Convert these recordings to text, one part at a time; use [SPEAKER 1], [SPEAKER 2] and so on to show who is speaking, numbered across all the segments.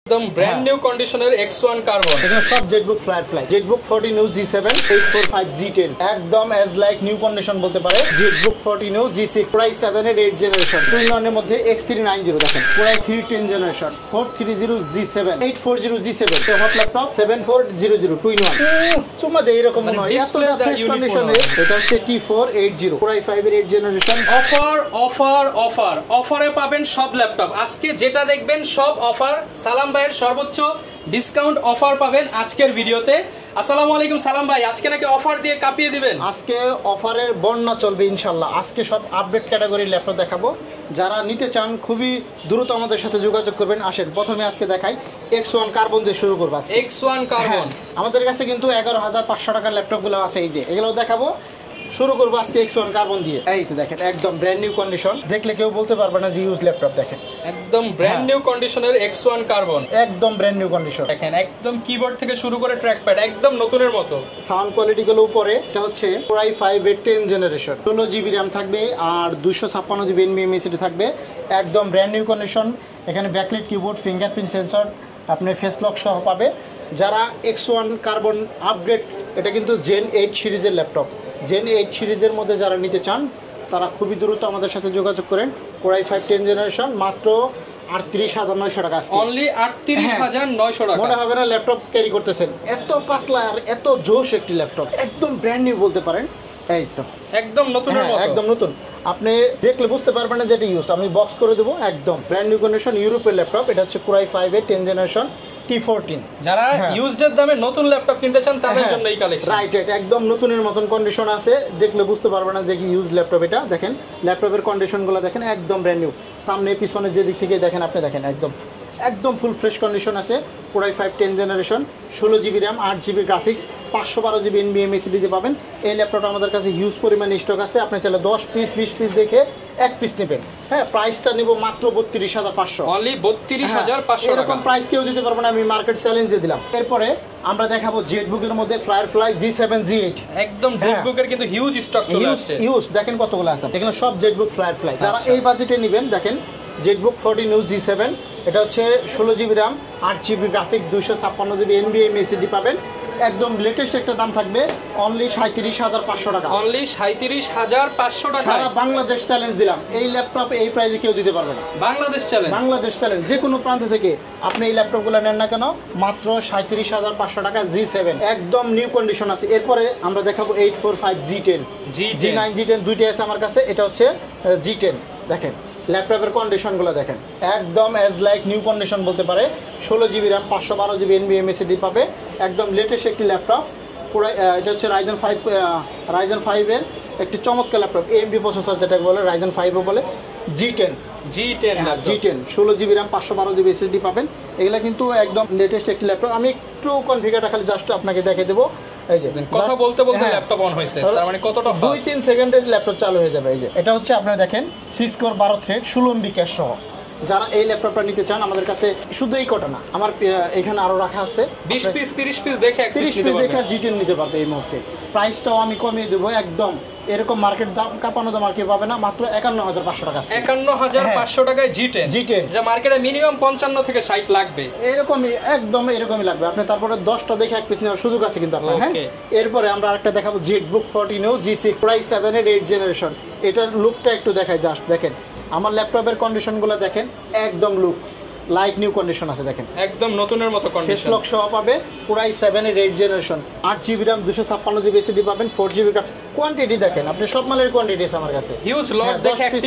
[SPEAKER 1] একদম brand new কন্ডিশনের X1 carbon.
[SPEAKER 2] এটা সব Jetbook fly Jetbook 40 new G7 845 G10 একদম অ্যাজ লাইক নিউ কন্ডিশন বলতে পারে। Jetbook 40 new G6 Core i7 এর 8 জেনারেশন 2 এর মধ্যে X390 দেখেন Core i3 10 generation 430 G7 840 G7 তো হট ল্যাপটপ 7400 2 in 1 সুমা দেই এরকম মনে হয় এতটা ফ্রেশ কন্ডিশনে। এটা হচ্ছে T480 Core i5 এর 8 জেনারেশন।
[SPEAKER 1] অফারে পাবেন সব ল্যাপটপ। আজকে যেটা দেখবেন সব অফার। সালাম ভাইয়ের সর্বোচ্চ ডিসকাউন্ট অফার পাবেন আজকের ভিডিওতে। আসসালামু আলাইকুম সালাম ভাই, আজকে নাকি অফার দিয়ে কাঁপিয়ে দিবেন?
[SPEAKER 2] আজকে অফারের বন্যা চলবে ইনশাল্লাহ। আজকে সব আপডেট ক্যাটাগরির ল্যাপটপ দেখাবো। যারা নিতে চান খুবই দ্রুত আমাদের সাথে যোগাযোগ করবেন। আসেন প্রথমে আজকে দেখাই X1 কার্বন দিয়ে শুরু করবো।
[SPEAKER 1] X1 কার্বন
[SPEAKER 2] আমাদের কাছে কিন্তু 11,500 টাকার ল্যাপটপগুলো আছে, এই যে এগুলো দেখাবো। শুরু করবো আজকে X1 কার্বন দিয়ে। এই তো দেখেন একদম ব্র্যান্ড নিউ কন্ডিশন, দেখলে কেউ বলতে পারবে না যে ইউজ ল্যাপটপ। দেখেন
[SPEAKER 1] একদম ব্র্যান্ড নিউ কন্ডিশনের X1 কার্বন,
[SPEAKER 2] একদম ব্র্যান্ড নিউ কন্ডিশন।
[SPEAKER 1] দেখেন একদম কিবোর্ড থেকে শুরু করে ট্র্যাকপ্যাড একদম নতুনের মতো।
[SPEAKER 2] সাউন্ড কোয়ালিটি গুলো উপরে। এটা হচ্ছে Core i5 এর 10 জেনারেশন 16 জিবি র্যাম থাকবে আর 256 জিবি NVMe SSD থাকবে। একদম ব্র্যান্ড নিউ কন্ডিশন। এখানে ব্যাকলাইট কিবোর্ড, ফিঙ্গারপ্রিন্ট সেন্সর, আপনি ফেস লক সহ পাবে। যারা X1 কার্বন আপগ্রেড, এটা কিন্তু Gen 8 সিরিজের ল্যাপটপ। Gen 8 সিরিজের মধ্যে যারা নিতে চান তারা খুবই দ্রুত আমাদের সাথে যোগাযোগ করেন। Core i5 10 জেনারেশন মাত্র 38,900 টাকা।
[SPEAKER 1] অনলি 38,900 টাকা।
[SPEAKER 2] মনে হবে না ল্যাপটপ ক্যারি করতেছেন, এত পাতলা আর এত জোশ একটি ল্যাপটপ। একদম ব্র্যান্ড নিউ বলতে পারেন। এই তো
[SPEAKER 1] একদম নতুনের মতো,
[SPEAKER 2] একদম নতুন। আপনি দেখলে বুঝতে পারবেন না যে এটা ইউজ। আমি বক্স করে দেবো। একদম ব্র্যান্ড নিউ কন্ডিশন ইউরোপের ল্যাপটপ। এটা হচ্ছে Core i5 এর 10 জেনারেশন T14।
[SPEAKER 1] যারা ইউজড দামে নতুন ল্যাপটপ কিনতে চান তাদের জন্য এই কালেকশন।
[SPEAKER 2] রাইট, একদম নতুনের মতন কন্ডিশন আছে, দেখলে বুঝতে পারবে না যে কি ইউজ ল্যাপটপ এটা। দেখেন ল্যাপটপের কন্ডিশনগুলো দেখেন একদম ব্র্যান্ড নিউ। সামনে পিছনে যে দিক থেকে দেখেন আপনি দেখেন একদম ফুল ফ্রেশ কন্ডিশন আছে। Core i5 10 generation 16 GB RAM 8 GB graphics 512 GB NVMe SSD দিয়ে পাবেন। এই ল্যাপটপটা আমাদের কাছে হিউজ পরিমাণে স্টক আছে। আপনি চাইলে 10 পিস 20 পিস দেখে এক পিস নেবেন। হ্যাঁ, প্রাইসটা নিব মাত্র 32,500।
[SPEAKER 1] অনলি 32,500
[SPEAKER 2] এরকম প্রাইস কেউ দিতে পারবে না, আমি মার্কেট চ্যালেঞ্জ দিয়ে দিলাম। এরপরে আমরা দেখাবো জেটবুকের মধ্যে Firefly G7 G8।
[SPEAKER 1] একদম জেটবুকের কিন্তু হিউজ স্টক চলে আসছে।
[SPEAKER 2] হিউজ দেখেন কতগুলো আছে। এখানে সব জেটবুক Firefly। যারা এই বাজেটে নেবেন দেখেন জেটবুক 40 নিউ G7। এটা হচ্ছে 16 GB RAM 8 GB graphics 256 GB NVMe SSD পাবেন। একদম লেটেস্ট একটা দাম থাকবে অনলি 37,500 টাকা।
[SPEAKER 1] অনলি 37,500 টাকা।
[SPEAKER 2] সারা বাংলাদেশ চ্যালেঞ্জ দিলাম, এই ল্যাপটপ এই প্রাইসে কেউ দিতে পারবে না।
[SPEAKER 1] বাংলাদেশ চ্যালেঞ্জ
[SPEAKER 2] যে কোনো প্রান্ত থেকে আপনি এই ল্যাপটপগুলো নেন না কেন, মাত্র 37,500 টাকা G7 একদম নিউ কন্ডিশন আছে। এরপরে আমরা দেখাবো 845 G10 G9 G10 দুইটাই আছে আমার কাছে। এটা হচ্ছে G10। দেখেন ল্যাপটপের কন্ডিশনগুলো দেখেন একদম অ্যাজ লাইক নিউ কন্ডিশন বলতে পারে। 16 GB RAM 512 GB NVMe SSD পাবে। একদম লেটেস্ট একটি ল্যাপটপ। পুরো এটা হচ্ছে Ryzen 5 এর একটি চমৎকার ল্যাপটপ। AMD প্রসেসর যেটা বলে Ryzen 5ও বলে। G10 16 GB RAM 512 GB SSD পাবেন। এগুলা কিন্তু একদম লেটেস্ট একটি ল্যাপটপ। আমি একটু কনফিগারটা খালি জাস্ট আপনাকে দেখিয়ে দেবো। এই যে
[SPEAKER 1] কথা বলতে ল্যাপটপ অন হয়েছে, তার মানে কতটা ফাস্ট।
[SPEAKER 2] 2-3 সেকেন্ডে ল্যাপটপ চালু হয়ে যাবে। এই যে এটা হচ্ছে আপনারা দেখেন Cisco 12 থ্রেড 16 MB ক্যাশ সহ। যারা এই ল্যাপটপটা নিতে চান আমাদের কাছে শুধু এই কটা না, আমার এখানে আরো রাখা আছে
[SPEAKER 1] 20 পিস 30 পিস দেখে এক পিস
[SPEAKER 2] দেখে G10 নিতে পারবে এই মুহূর্তে। প্রাইসটাও আমি কমিয়ে দেবো একদম। এরকম মার্কেট দাম কাঁপানো দাম আর কি পাবে না, মাত্র 51,500 টাকা।
[SPEAKER 1] 51,500 টাকায় G10 যা মার্কেটে মিনিমাম 55 থেকে 60 লাগবে।
[SPEAKER 2] এরকমই একদম এরকমই লাগবে। আপনি তারপরে 10টা দেখে এক পিস নেওয়ার সুযোগ আছে কিন্তু আপনার। হ্যাঁ, এরপরে আমরা আরেকটা দেখাবো Jetbook 40 new G6 Core i7 এর 8 জেনারেশন। এটার লুকটা একটু দেখাই জাস্ট। দেখেন আমার ল্যাপটপের কন্ডিশনগুলো দেখেন একদম লুক লাইক নিউ কন্ডিশন আছে। দেখেন একদম
[SPEAKER 1] নতুনের মতো কন্ডিশন।
[SPEAKER 2] ফেস লক সহ পাবে। Core i7 এর 8 generation 8 GB RAM 256 GB SSD পাবেন। 4 জিবি কোয়ান্টিটি দেখেন আপনি সব মালের কোয়ান্টিটি আছে আমার কাছে।
[SPEAKER 1] হিউজ লট দেখে এক পিস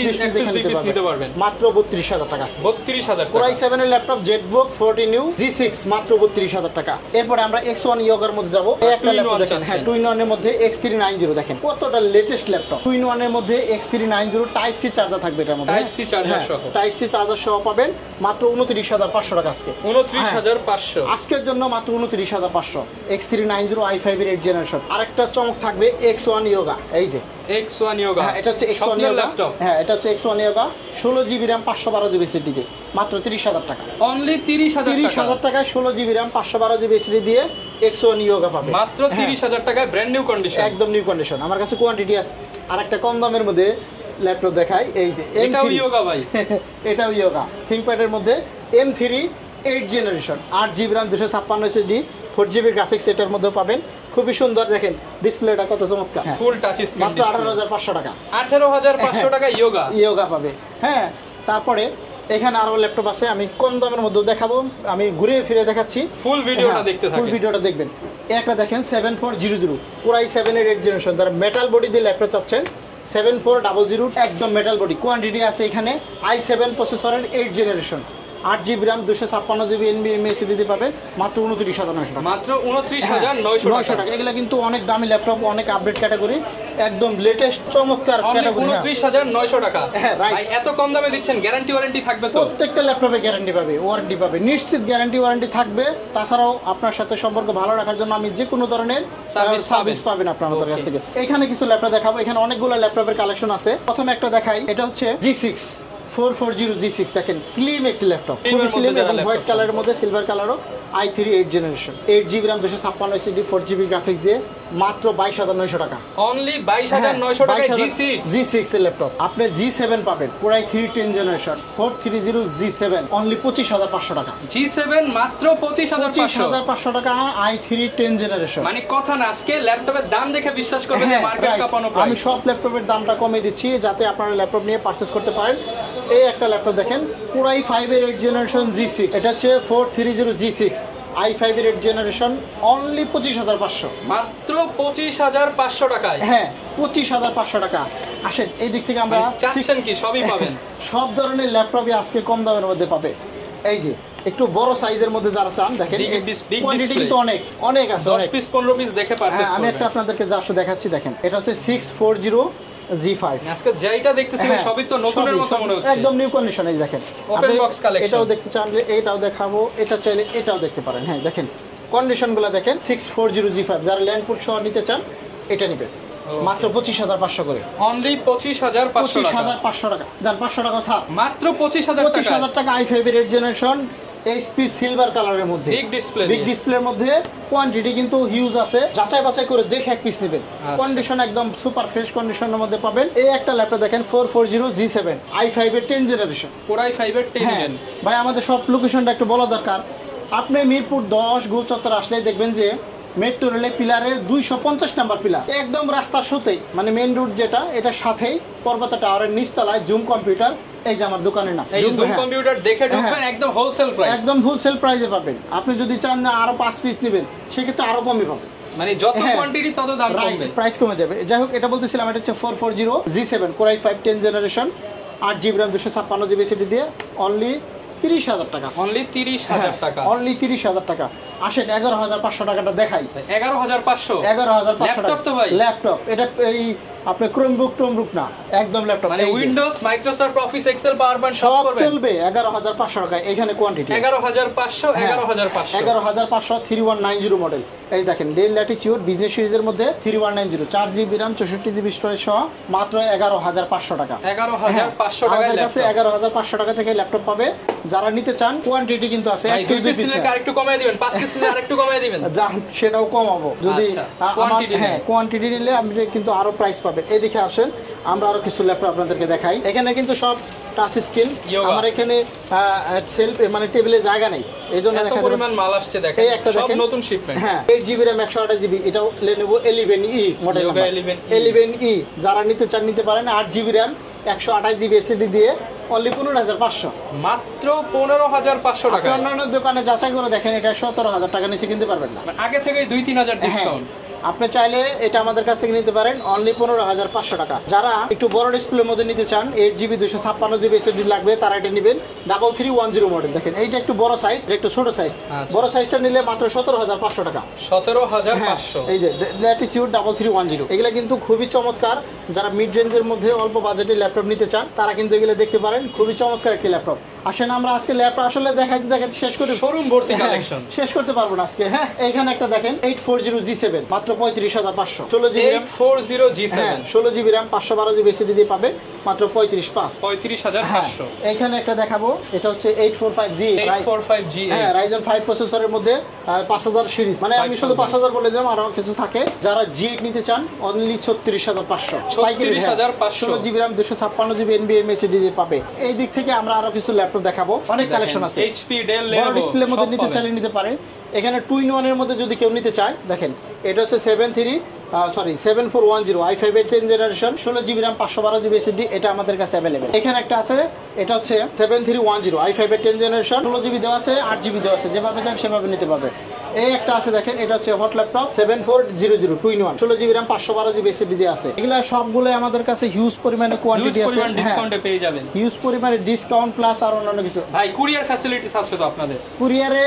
[SPEAKER 1] দুই পিস নিতে পারবেন।
[SPEAKER 2] মাত্র 32,000 টাকা।
[SPEAKER 1] 32,000 টাকা।
[SPEAKER 2] Core i7 এর ল্যাপটপ জেটবুক 40 নিউ G6 মাত্র 32,000 টাকা। এরপরে আমরা X1 ইয়োগার মধ্যে যাব। এই একটা ল্যাপটপ দেখেন, হ্যাঁ 2 in 1 এর মধ্যে X390 দেখেন কতটা লেটেস্ট ল্যাপটপ। 2 in 1 এর মধ্যে X390 টাইপ সি চার্জার থাকবে এটার মধ্যে।
[SPEAKER 1] টাইপ সি চার্জার সহ।
[SPEAKER 2] টাইপ সি চার্জার সহ পাবেন মাত্র 29,500 টাকা আজকে।
[SPEAKER 1] 29,500
[SPEAKER 2] আজকের জন্য মাত্র 29,500। X390 i5 এর 8 জেনারেশন। আরেকটা চমক থাকবে X1 ইয়োগা। এই যে
[SPEAKER 1] X1 ইয়োগা।
[SPEAKER 2] হ্যাঁ এটা হচ্ছে X1 ইয়োগা। হ্যাঁ এটা হচ্ছে X1 yoga 16 GB RAM 512 GB SSD দিয়ে মাত্র 30,000 টাকা।
[SPEAKER 1] অনলি 30,000
[SPEAKER 2] টাকায় 16 জিবি র্যাম 512 জিবি SSD দিয়ে X1 ইয়োগা পাবে
[SPEAKER 1] মাত্র 30,000 টাকায় ব্র্যান্ড নিউ কন্ডিশন।
[SPEAKER 2] একদম নিউ কন্ডিশন। আমার কাছে কোয়ান্টিটি আছে। আরেকটা কম দামের মধ্যে ল্যাপটপ দেখাই। এই যে
[SPEAKER 1] এটাও ইয়োগা ভাই।
[SPEAKER 2] এটাও ইয়োগা থিংকপ্যাড এর মধ্যে M3 8 generation 8GB RAM 256 SSD 4GB graphics এটার মধ্যেও পাবেন। খুবই সুন্দর, দেখেন ডিসপ্লেটা কত চমৎকার,
[SPEAKER 1] ফুল টাচ স্ক্রিন,
[SPEAKER 2] মাত্র 18,500 টাকা।
[SPEAKER 1] 18,500 টাকা ইয়োগা
[SPEAKER 2] পাবে। হ্যাঁ, তারপরে এখানে আরো ল্যাপটপ আছে, আমি কম দামের মধ্যে দেখাবো, আমি ঘুরে ফিরে দেখাচ্ছি,
[SPEAKER 1] ফুল ভিডিওটা দেখতে থাকেন,
[SPEAKER 2] ফুল ভিডিওটা দেখবেন। একটা দেখেন 7400 পুরাই 7 এর 8 জেনারেশন, যারা মেটাল বডি দিয়ে ল্যাপটপ চাচ্ছেন 7400 একদম মেটাল বডি। কোয়ান্টিটি আছে এখানে i7 প্রসেসরের 8 generation 8GB RAM 256GB NVMe SSD পাবে মাত্র 29,900 টাকা।
[SPEAKER 1] মাত্র 29,900
[SPEAKER 2] টাকা। এগুলা কিন্তু অনেক দামি ল্যাপটপ, অনেক আপডেট ক্যাটাগরি, একদম লেটেস্ট চমৎকার ক্যাটাগরি।
[SPEAKER 1] 29,900 টাকা।
[SPEAKER 2] হ্যাঁ,
[SPEAKER 1] ভাই এত কম দামে দিচ্ছেন, গ্যারান্টি ওয়ারেন্টি থাকবে তো?
[SPEAKER 2] প্রত্যেকটা ল্যাপটপে গ্যারান্টি পাবে, ওয়ারেন্টি পাবে, নিশ্চিত গ্যারান্টি ওয়ারেন্টি থাকবে। তাছাড়াও আপনার সাথে সম্পর্ক ভালো রাখার জন্য আমি যে কোনো ধরনের সার্ভিস পাবেন আপনার আমাদের কাছ থেকে। এখানে কিছু ল্যাপটপ দেখাবো, এখানে অনেকগুলো ল্যাপটপের কালেকশন আছে। প্রথমে একটা দেখাই, এটা হচ্ছে G6 440 G6, দেখেন স্লিম একটি ল্যাপটপ, খুবই স্লিম এবং হোয়াইট কালারের মধ্যে সিলভার কালারও, i3 8 generation 8GB RAM 256 SSD 4GB graphics দিয়ে মাত্র 22,900 টাকা।
[SPEAKER 1] অনলি 22,900 টাকায় G6
[SPEAKER 2] এর ল্যাপটপ। আপনি G7 পাবেন পুরাই 3 10 জেনারেশন 430 G7 অনলি 25,500 টাকা।
[SPEAKER 1] G7 মাত্র 25,500
[SPEAKER 2] টাকা, i3 10 জেনারেশন।
[SPEAKER 1] মানে কথা না, আজকে ল্যাপটপের দাম দেখে বিশ্বাস করবেন যে মার্কেট কাঁপানো প্রাইস।
[SPEAKER 2] আমি সব ল্যাপটপের দামটা কমিয়ে দিচ্ছি যাতে আপনারা ল্যাপটপ নিয়ে পারচেজ করতে পারেন। এই একটা ল্যাপটপ দেখেন পুরাই 5 এর 8 জেনারেশন G6, এটা হচ্ছে 430 G6 i5 এর 8 জেনারেশন অনলি 25,500,
[SPEAKER 1] মাত্র 25,500 টাকায়।
[SPEAKER 2] হ্যাঁ, 25,500 টাকা। আসেন এই দিক থেকে আমরা
[SPEAKER 1] চাচ্ছেন কি সবই পাবেন,
[SPEAKER 2] সব ধরনের ল্যাপটপই আজকে কম দামের মধ্যে পাবে। এই যে একটু বড় সাইজের মধ্যে যারা চান, দেখেন কোয়ান্টিটি কিন্তু অনেক আছে,
[SPEAKER 1] 10 পিস 15 পিস দেখে পারচেজ করবেন।
[SPEAKER 2] আমি একটা আপনাদেরকে জাস্ট দেখাচ্ছি, দেখেন এটা হচ্ছে 640 G5।
[SPEAKER 1] আজকে যেটা দেখতেছেন সবই তো নতুনের মতো মনে হচ্ছে,
[SPEAKER 2] একদম নিউ কন্ডিশন। এই দেখেন
[SPEAKER 1] ওপেন বক্স কালেকশন,
[SPEAKER 2] এটাও দেখতে চাইলে এটাও দেখাবো, এটা চাইলে এটাও দেখতে পারেন। হ্যাঁ, দেখেন কন্ডিশনগুলো দেখেন, 640 G5 যারা ল্যান্ডপুট সহ নিতে চান এটা নেবেন মাত্র 25,500 করে,
[SPEAKER 1] অনলি 25,500
[SPEAKER 2] টাকা। জান 500 টাকা ছাড়,
[SPEAKER 1] মাত্র 25,000
[SPEAKER 2] টাকা। i5 এর 8 জেনারেশন এইচপি সিলভার কালারের মধ্যে, বিগ ডিসপ্লের মধ্যে, কোয়ান্টিটি কিন্তু হিউজ আছে, যাচাই বাছাই করে দেখে এক পিস নেবেন। কন্ডিশন একদম সুপার ফ্রেশ কন্ডিশনের মধ্যে পাবেন। এই একটা ল্যাপটপ দেখেন 440 G7 i5 এর 10 জেনারেশন,
[SPEAKER 1] পুরো i5 এর 10 জেন।
[SPEAKER 2] ভাই আমাদের সব লোকেশনটা একটু বলা দরকার। আপনি মিরপুর 10 গোল চত্বর আসলে দেখবেন যে মেট্রো রেলের পিলারের 250 নাম্বার পিলার, একদম রাস্তার সাথেই, মানে মেইন রোড যেটা, এটা সাথেই পর্বত টাওয়ারের নিচতলায় জুম কম্পিউটার। এই যে আমার দোকানের নাম
[SPEAKER 1] জুম কম্পিউটার, দেখে ঢুকবেন, একদম হোলসেল প্রাইস,
[SPEAKER 2] একদম হোলসেল প্রাইসে পাবেন। আপনি যদি চান না আরো 5 পিস নেবেন সেক্ষেত্রে আরো কমে পাবেন,
[SPEAKER 1] মানে যত কোয়ান্টিটি তত দাম কমবে,
[SPEAKER 2] প্রাইস কমে যাবে। যাই হোক, এটা বলতেছিলাম, এটা হচ্ছে 440 G7 Core i5 10 generation 8GB RAM 256GB SSD দিয়ে অনলি 30,000 টাকা,
[SPEAKER 1] অনলি 30,000 টাকা,
[SPEAKER 2] অনলি 30,000 টাকা। আসেন 11,500 টাকাটা দেখাই।
[SPEAKER 1] 11,500
[SPEAKER 2] টাকা তো ভাই ল্যাপটপ, এটা এই আপনি ক্রোমবুক না, একদম ল্যাপটপ,
[SPEAKER 1] মানে Windows, Microsoft Office, Excel, PowerPoint সব
[SPEAKER 2] চলবে। 11,500 টাকা এখানে কোয়ান্টিটি,
[SPEAKER 1] 11,500
[SPEAKER 2] 3190 মডেল। এই দেখেন ডেল ল্যাটিটিউড বিজনেস সিরিজের মধ্যে 3190 4GB RAM 64GB স্টোরেজ সহ মাত্র 11,500 টাকা।
[SPEAKER 1] 11,500 টাকা
[SPEAKER 2] আমাদের কাছে 11,500 টাকা থেকে ল্যাপটপ পাবে। যারা নিতে চান কোয়ান্টিটি কিন্তু আছে,
[SPEAKER 1] একটু আরেকটু কমিয়ে দিবেন, 5 পিস নিলে আরেকটু কমিয়ে দিবেন,
[SPEAKER 2] সেটাও কমাবো যদি কোয়ান্টিটি নিলে আপনি কিন্তু আরো প্রাইস পাবেন। এদিকে আসেন, আমরা আরো কিছু ল্যাপটপ আপনাদেরকে দেখাই। এখানে কিন্তু সব টাচ স্ক্রিন, আমার এখানে সেলফ মানে টেবিলে জায়গা নেই, এইজন্য
[SPEAKER 1] এত পরিমাণ মাল আসছে দেখেন, সব নতুন শিপমেন্ট।
[SPEAKER 2] হ্যাঁ, 8GB RAM 128GB, এটাও Lenovo 11E মডেল, 11E যারা নিতে চান নিতে পারেন। 8GB RAM 128GB SSD দিয়ে অনলি 15,500,
[SPEAKER 1] মাত্র 15,500 টাকা।
[SPEAKER 2] অন্যান্য দোকানে যাচাই করে দেখেন, এটা 17,000 টাকা নিচে কিনতে পারবেন না,
[SPEAKER 1] আগে থেকেই 2-3,000 ডিসকাউন্ট।
[SPEAKER 2] আপনি চাইলে এটা আমাদের কাছ থেকে নিতে পারেন অনলি 15,500 টাকা। যারা একটু বড় ডিসপ্লের মধ্যে নিতে চান, 8GB 256GB SSD লাগবে, তারা এটা নেবেন 3310 মডেল। দেখেন এইটা একটু বড় সাইজ, একটু ছোট সাইজ। বড় সাইজটা নিলে মাত্র 17,500 টাকা,
[SPEAKER 1] 17,500।
[SPEAKER 2] এই যে ল্যাটিটিউড 3310, এগুলা কিন্তু খুবই চমৎকার। যারা মিড রেঞ্জের মধ্যে অল্প বাজেটের ল্যাপটপ নিতে চান তারা কিন্তু এগুলো দেখতে পারেন, খুবই চমৎকার একটি ল্যাপটপ। আসেন আমরা আজকে ল্যাপটপ আসলে দেখাতে শেষ করে
[SPEAKER 1] শোরুম ভর্তি কালেকশন
[SPEAKER 2] শেষ করতে পারবো না আজকে। হ্যাঁ, এখানে একটা দেখেন 840 G7 মাত্র 35,500, 16GB RAM
[SPEAKER 1] 840 G7
[SPEAKER 2] 16GB RAM 512GB SSD দিয়ে পাবে মাত্র
[SPEAKER 1] 35,500।
[SPEAKER 2] এখানে একটা দেখাবো, এটা হচ্ছে 845G,
[SPEAKER 1] হ্যাঁ,
[SPEAKER 2] Ryzen 5 প্রসেসরের মধ্যে 5000 সিরিজ, মানে আমি শুধু 5000 বলে দিলাম, আরো কিছু থাকে। যারা G8 নিতে চান only 36,500,
[SPEAKER 1] 36,500,
[SPEAKER 2] 16GB RAM 256GB NVMe SSD দিয়ে পাবে। এই দিক থেকে আমরা আরো কিছু ল্যাপটপ ল্যাপটপ দেখাবো, অনেক কালেকশন আছে।
[SPEAKER 1] এইচপি, ডেল,
[SPEAKER 2] বড় ডিসপ্লের মধ্যে নিতে চাইলে নিতে পারেন। এখানে 2-in-1 এর মধ্যে যদি কেউ নিতে চায়, দেখেন এটা হচ্ছে 7410 i5 এর 10th generation, 16GB RAM, 512GB SSD, এটা আমাদের কাছে अवेलेबल। এখানে একটা আছে, এটা হচ্ছে 7310 i5 এর 10th জেনারেশন, 16GB দেওয়া আছে, 8GB দেওয়া আছে, যেভাবে চান সেভাবে নিতে পারবে। এই একটা আছে দেখেন, এটা হচ্ছে hot laptop 7400 2-in-1, 16GB RAM, 512GB SSD দিয়ে আছে। এগুলা সবগুলো আমাদের কাছে হিউজ পরিমাণে কোয়ান্টিটি আছে,
[SPEAKER 1] ডিসকাউন্টে পেয়ে যাবেন,
[SPEAKER 2] হিউজ পরিমাণে ডিসকাউন্ট প্লাস আর অন্যান্য কিছু।
[SPEAKER 1] ভাই কুরিয়ার ফ্যাসিলিটিস আছে তো আপনাদের?
[SPEAKER 2] কুরিয়ারে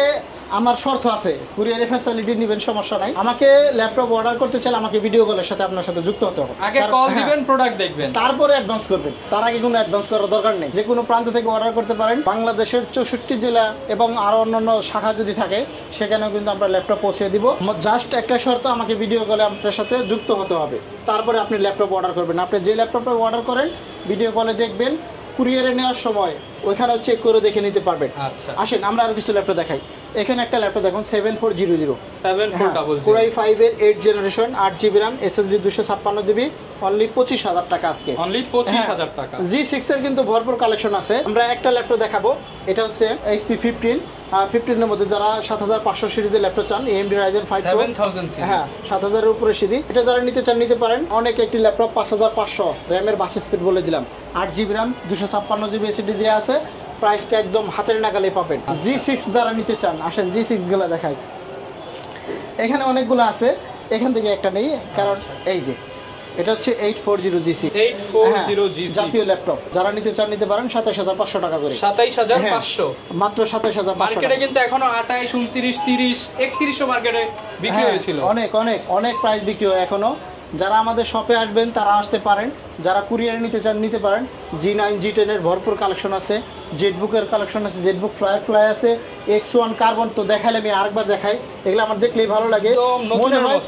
[SPEAKER 2] আমার শর্ত আছে, কুরিয়ারে ফ্যাসিলিটি নেবেন, সমস্যা নাই। আমাকে ল্যাপটপ অর্ডার করতে চাইলে আমাকে ভিডিও কলের সাথে আপনার সাথে যুক্ত হতে হবে।
[SPEAKER 1] আগে কল দিবেন, প্রোডাক্ট দেখবেন,
[SPEAKER 2] তারপরে অ্যাডভান্স করবেন। তার আগে কোনো অ্যাডভান্স করার দরকার নেই। যে কোনো প্রান্ত থেকে অর্ডার করতে পারেন। বাংলাদেশের 64 জেলা এবং আরো অন্যান্য শাখা যদি থাকে সেখানেও কিন্তু আমরা ল্যাপটপ পৌঁছে দিব। জাস্ট একটা শর্ত, আমাকে ভিডিও কলে আপনার সাথে যুক্ত হতে হবে, তারপরে আপনি ল্যাপটপ অর্ডার করবেন। আপনি যে ল্যাপটপটা অর্ডার করেন ভিডিও কলে দেখবেন, কুরিয়ারে নেওয়ার সময় ওইখানেও চেক করে দেখে নিতে পারবেন।
[SPEAKER 1] আচ্ছা,
[SPEAKER 2] আসেন আমরা আরো কিছু ল্যাপটপ দেখাই। এখানে একটা ল্যাপটপ দেখুন 7400
[SPEAKER 1] 7400
[SPEAKER 2] Core i5 এর 8th generation, 8GB RAM, SSD 256GB, only 25000 টাকা আজকে,
[SPEAKER 1] অনলি 25000 টাকা।
[SPEAKER 2] G6 এর কিন্তু ভরপুর কালেকশন আছে। আমরা একটা ল্যাপটপ দেখাবো, এটা হচ্ছে HP 15 এর মধ্যে যারা 7500 সিরিজের ল্যাপটপ চান, AMD Ryzen 5 Pro
[SPEAKER 1] 7000 সিরিজ,
[SPEAKER 2] হ্যাঁ 7000 এর উপরে সিরিজ, এটা যারা নিতে চান নিতে পারেন। অনেক একটি ল্যাপটপ 5500 RAM এর বাস স্পিড বলে দিলাম, 8GB RAM, 256GB SSD দেয়া আছে, প্রাইসটা একদম হাতের নাগালে পাবেন। G6 যারা নিতে চান, আসেন G6 গুলো দেখাই। এখানে অনেকগুলো আছে, এখান থেকে একটা নেই, কারণ এই যে এটা হচ্ছে 840 G6 জাতীয় ল্যাপটপ, যারা নিতে চান নিতে পারেন। 27500 টাকা করে,
[SPEAKER 1] 27500
[SPEAKER 2] মাত্র 27500।
[SPEAKER 1] মার্কেটে কিন্তু এখনো 28, 29, 30, 3100 মার্কেটে বিক্রি হয়েছিল।
[SPEAKER 2] অনেক অনেক অনেক প্রাইস বিক্রি হয় এখনো। যারা আমাদের শপে আসবেন তারা আসতে পারেন, যারা কুরিয়ারে নিতে চান নিতে পারেন। G9 G10 এর ভরপুর কালেকশন আছে, জেটবুকের কালেকশন আছে, জেটবুক ফ্লাই আছে, X1 কার্বন তো দেখাইলে আমি আরেকবার দেখাই, এগুলো আমার দেখলেই ভালো লাগে, মনে হয়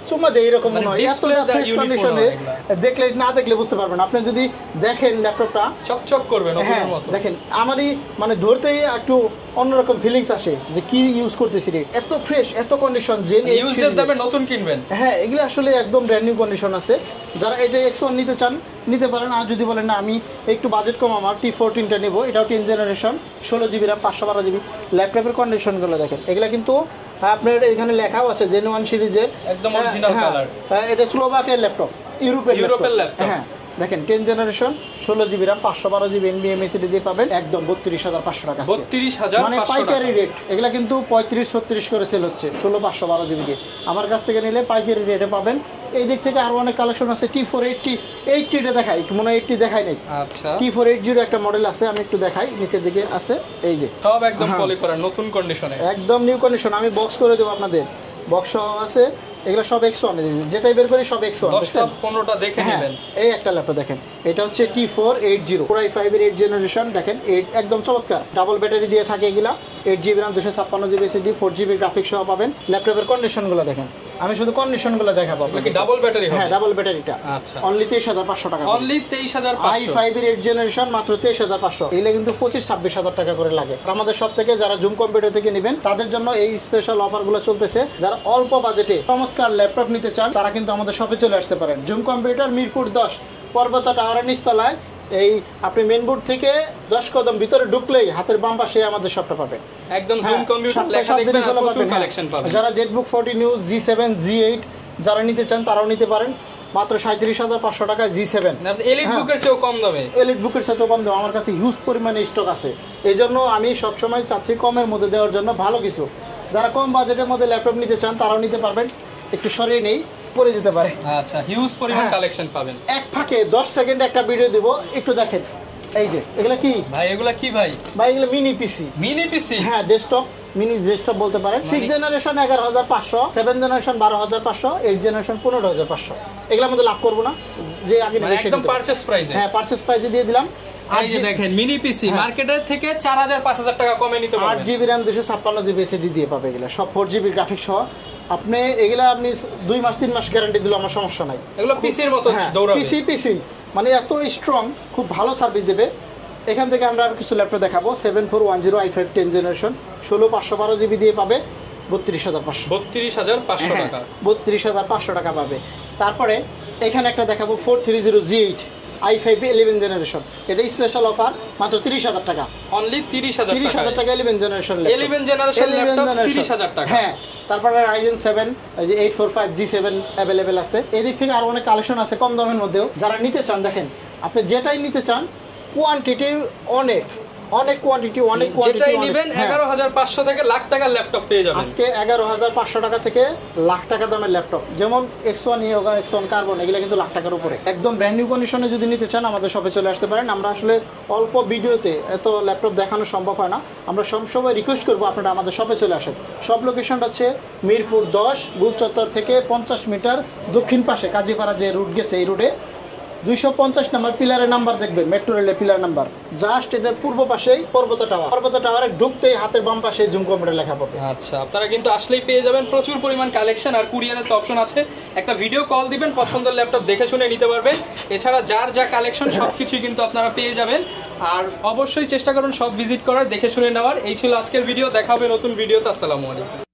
[SPEAKER 2] চুম্মা দেয় এরকম মনে হয়। এতটা ফ্রেশ কন্ডিশনে, দেখলে না দেখলে বুঝতে পারবেন। আপনি যদি দেখেন ল্যাপটপটা
[SPEAKER 1] চকচক করবে,
[SPEAKER 2] হ্যাঁ দেখেন, আমারই মানে ধরতেই একটু অন্যরকম ফিলিংস আসে যে কি ইউজ করতেছি রে, এত ফ্রেশ, এত কন্ডিশন, যে
[SPEAKER 1] ইউজের দামে নতুন কিনবেন।
[SPEAKER 2] হ্যাঁ এগুলো আসলে একদম ব্র্যান্ড নিউ কন্ডিশন আছে। যারা এটা X1 নিতে চান নিতে পারেন, আর যদি বলেন না আমি একটু বাজেট কম, আমার T14টা নেব, এটাও 10th generation, 16GB RAM, 512GB। ল্যাপটপের কন্ডিশনগুলো দেখেন, এগুলা কিন্তু আপনার এখানে লেখাও আছে জেনুইন সিরিজের,
[SPEAKER 1] একদম অরিজিনাল কালার।
[SPEAKER 2] এটা স্লোভাকিয়ার ল্যাপটপ, ইউরোপের ল্যাপটপ। হ্যাঁ দেখেন 10th generation, 16GB RAM, 512GB NVMe SSD দিয়ে পাবেন একদম 32500 টাকা,
[SPEAKER 1] 32500
[SPEAKER 2] মানে পাইকারি রেট। এগুলা কিন্তু 35-36 করে সেল হচ্ছে 16512GB দিয়ে। আমার কাছ থেকে নিলে পাইকারি রেটে পাবেন। এই দিক থেকে আরো অনেক কালেকশন আছে। T480 টা দেখাই, মনে হয় 80 দেখাই নাই।
[SPEAKER 1] আচ্ছা,
[SPEAKER 2] T480 একটা মডেল আছে, আমি একটু দেখাই, নিচের দিকে আছে, এই যে
[SPEAKER 1] সব একদম পলি করা নতুন কন্ডিশনে,
[SPEAKER 2] একদম নিউ কন্ডিশন। আমি বক্স করে দেব আপনাদের, বক্স আছে। এগুলো সব X1, যেটাই বের করি সব X1,
[SPEAKER 1] 10-15টা দেখে নেবেন।
[SPEAKER 2] এই একটা ল্যাপটপ দেখেন, এটা হচ্ছে T480 Core i5 এর 8th জেনারেশন, দেখেন 8 একদম চমৎকার, ডাবল ব্যাটারি দিয়ে থাকে এগুলা, 8GB RAM, 256GB SSD, 4GB graphics সহ পাবেন। ল্যাপটপের কন্ডিশনগুলো দেখেন, আমি শুধু কন্ডিশনগুলো দেখাবো আপনাকে।
[SPEAKER 1] ডাবল ব্যাটারি হবে?
[SPEAKER 2] হ্যাঁ ডাবল ব্যাটারিটা।
[SPEAKER 1] আচ্ছা,
[SPEAKER 2] অনলি 23500 টাকা,
[SPEAKER 1] অনলি 23500।
[SPEAKER 2] i5 এর 8th জেনারেশন মাত্র 23500। এগুলা কিন্তু 25-26 টাকা করে লাগে। আমাদের সব থেকে যারা জুম কম্পিউটার থেকে নেবেন তাদের জন্য এই স্পেশাল অফারগুলো চলতেছে। যারা অল্প বাজেটে চমৎকার ল্যাপটপ নিতে চান তারা কিন্তু আমাদের শপে চলে আসতে পারেন। জুম কম্পিউটার, মিরপুর 10, পর্বতা টাওয়ারের নিচতলায়। এই আপনি মেন বোর্ড থেকে 10 কদম ভিতরে ঢুকলেই হাতের বাম পাশে আমাদের শপটা পাবেন।
[SPEAKER 1] একদম জুম কম্পিউটার লেখা দেখবেন, আর প্রচুর কালেকশন পাবেন।
[SPEAKER 2] যারা জেটবুক 40 নিউজ, G7, G8 যারা নিতে চান তারাও নিতে পারেন মাত্র 37500 টাকা। G7
[SPEAKER 1] এলিট বুকের চেয়েও কম দামে,
[SPEAKER 2] এলিট বুকের সাথেও কম দামে। আমার কাছে হিউজ পরিমাণে স্টক আছে, এই জন্য আমি সবসময় চাচ্ছি কমের মধ্যে দেওয়ার জন্য ভালো কিছু। যারা কম বাজেটের মধ্যে ল্যাপটপ নিতে চান তারাও নিতে পারবেন। একটু সরিয়ে নেই, পরে যেতে পারে।
[SPEAKER 1] আচ্ছা, হিউজ পরিমাণ কালেকশন পাবেন।
[SPEAKER 2] এক ফাঁকে 10 সেকেন্ড একটা ভিডিও দিব, একটু দেখেন। এই যে এগুলা কি
[SPEAKER 1] ভাই, এগুলা কি ভাই?
[SPEAKER 2] ভাই এগুলো মিনি পিসি।
[SPEAKER 1] মিনি পিসি?
[SPEAKER 2] হ্যাঁ, ডেস্কটপ, মিনি ডেস্কটপ বলতে পারেন। 6 জেনারেশন 11500, 7 জেনারেশন 12500, 8 জেনারেশন 15500। এগুলোর মধ্যে লাভ করব না, যে আগে
[SPEAKER 1] একদম পারচেজ প্রাইসে।
[SPEAKER 2] হ্যাঁ, পারচেজ প্রাইসে দিয়ে দিলাম।
[SPEAKER 1] এই যে দেখেন মিনি পিসি মার্কেটের থেকে 4000-5000 টাকা কমে নিতে পারবেন।
[SPEAKER 2] 8GB RAM, 256GB SSD দিয়ে পাবে এগুলা সব, 4GB গ্রাফিক্স সহ। আপনি এগুলা আপনি 2 মাস 3 মাস গ্যারান্টি দিলে আমার সমস্যা নাই।
[SPEAKER 1] এগুলো পিসির মতো দৌড়াবে,
[SPEAKER 2] পিসি মানে এত স্ট্রং, খুব ভালো সার্ভিস দেবে। এখান থেকে আমরা আর কিছু ল্যাপটপ দেখাবো। 7410 i5 10th জেনারেশন, 16512GB দিয়ে পাবে 32500।
[SPEAKER 1] 32500 টাকা,
[SPEAKER 2] 32500 টাকা পাবে। তারপরে এখানে একটা দেখাবো 430 G8, i5 11 জেনারেশন। এটা স্পেশাল অফার মাত্র 30,000 টাকা।
[SPEAKER 1] অনলি 30,000
[SPEAKER 2] টাকা 11 জেনারেশন ল্যাপটপ।
[SPEAKER 1] 11 জেনারেশন ল্যাপটপ 30,000 টাকা।
[SPEAKER 2] হ্যাঁ, তারপরে Ryzen 7 এই যে 845 G7 अवेलेबल আছে। এদিক থেকে আরো অনেক কালেকশন আছে কম দামের মধ্যেও। যারা নিতে চান দেখেন, আপনি যেটাই নিতে চান কোয়ান্টিটি অনেক কোয়ান্টিটি
[SPEAKER 1] যেটাই নেবেন 11,500 থেকে লাখ টাকার ল্যাপটপ পেয়ে যাবেন।
[SPEAKER 2] আজকে 11,500 টাকা থেকে লাখ টাকা দামের ল্যাপটপ, যেমন X1 Yoga, X1 Carbon, এগুলো কিন্তু লাখ টাকার উপরে। একদম ব্র্যান্ড নিউ কন্ডিশনে যদি নিতে চান আমাদের শপে চলে আসতে পারেন। আমরা আসলে অল্প ভিডিওতে এত ল্যাপটপ দেখানো সম্ভব হয় না। আমরা সবসময় রিকোয়েস্ট করবো আপনারা আমাদের শপে চলে আসেন। সব লোকেশনটা হচ্ছে মিরপুর 10 গুলচত্বর থেকে 50 মিটার দক্ষিণ পাশে কাজীপাড়া যে রুট গেছে এই রুটে 250 নম্বর পিলারের নাম্বার দেখবেন, মেট্রো রেলের পিলার নাম্বার, জাস্ট এটার পূর্ব পাশেই পর্বত টাওয়ারে ঢুকতেই হাতের বাম পাশে জুম কম্পিউটার লেখা পাবে।
[SPEAKER 1] আচ্ছা, আপনারা কিন্তু আসলেই পেয়ে যাবেন প্রচুর পরিমাণ কালেকশন, আর কুরিয়ারের তো অপশন আছে। একটা ভিডিও কল দিবেন, পছন্দের ল্যাপটপ দেখে শুনে নিতে পারবেন। এছাড়া যার যা কালেকশন সবকিছুই কিন্তু আপনারা পেয়ে যাবেন। আর অবশ্যই চেষ্টা করুন সব ভিজিট করার, দেখে শুনে নেওয়ার। এই ছিল আজকের ভিডিও, দেখা হবে নতুন ভিডিওতে। আসসালামু আলাইকুম।